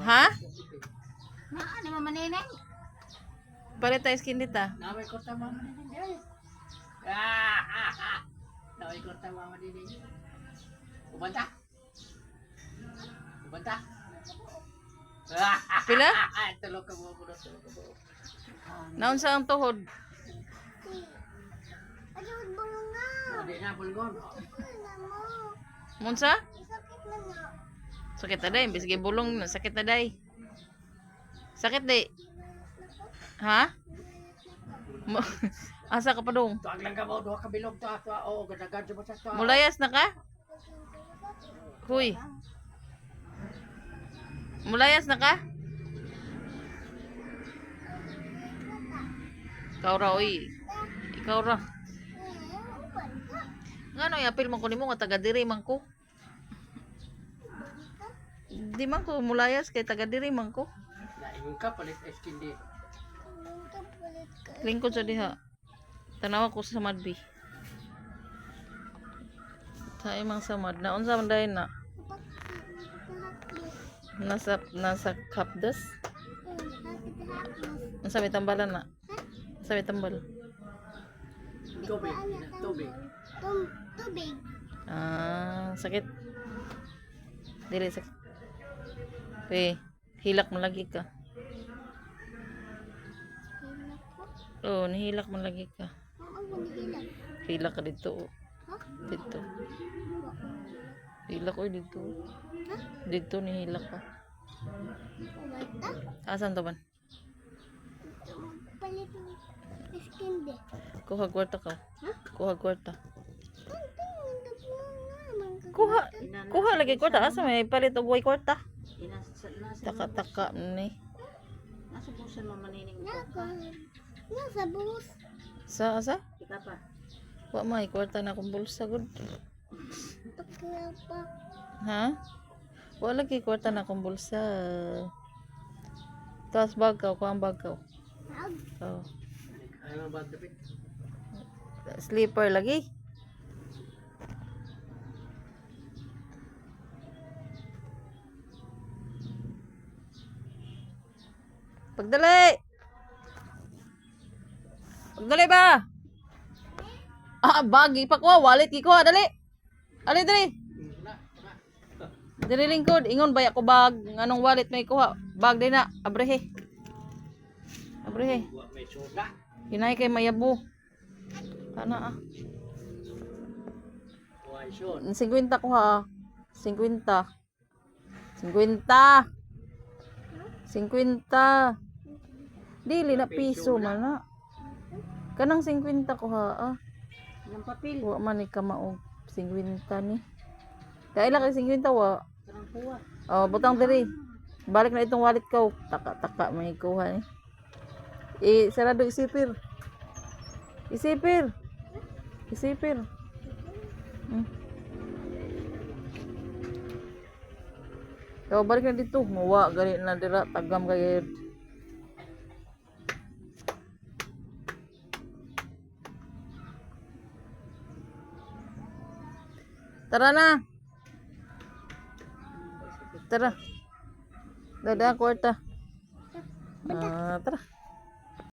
Ha? Ano mo manineng? Palit tayo skin dita. Naway ko ta mama din. Naway ko ta mama din. Ubanta. Ubanta. Pila? Tulog ka mo, tulog ka mo. Naon sa ang tuhod? Ayun, bulong nga. Hindi na bulgon. Munsa? Sakit na nga. Sakit na day. Bisige bulong na. Sakit na day. Sakit day. Ha? Asa ka pa dong? Tuwag lang ka mo, duha ka bilog to. Oo, gadagan mo sa to. Mulayas na ka? Huy. Mulayas na ka? Ikaw ra, uy. Ikaw ra. Ngano i-apil man ko nimo nga taga diri man ko? Di man ko mulayas kay taga diri man ko. Naingon ka, palit skin di. Lingkod sa diha. Tanawa ko sa madbi. Sa imang samad. Naon sa manday na? Nasa kapdas? Nasa may tambalan na? Sa may tambal. Tubig. Tubig. Tubig. Ah, sakit. Dili sakit. Hilak mo lagi ka. Oh, nihilak mo lagi ka. Hilak ka dito. Dito. Hilak ko dito. Dito nihilak ka. Asan to man? Palit skin de. Kuha kwarta ka. Kuha kwarta. Kuha lagi kwarta. Asa may palit og way kwarta? Taka-taka ni. Nasa busan mo manining ko. Nasa bus. Sa asa? Kita pa. Wa may kwarta na akong bulsa gud. Takya pa. Ha? Wala lagi kwarta na akong bulsa. Tas bagaw ko ang bagaw. Oh. Ano ba tapit? Sleeper lagi. Pagdali! Pagdali ba? Bagi pa ko, wallet ko, dali. Ali dali. Dali lingkod, ingon baya ko bag, nganong wallet may kuha. Bag din na, abrehe. Abrehe. May soda. Hinay kay mayabo. Ana ah. Why so? 50 ko ha. 50. 50. 50. Dili na piso man na. Kanang 50 ko ha. Ng papel. Wa man ni ka maog 50 ni. Kaila kay 50 wa. Karang kuha. Oh, butang diri. Balik na itong wallet ko. Taka-taka may kuha ni. Sarado isipir. Isipir. Isipir. Kau balik na dito. Muwa gali na dira tagam kay. Tara na. Tara. Dada kwarta. Tara.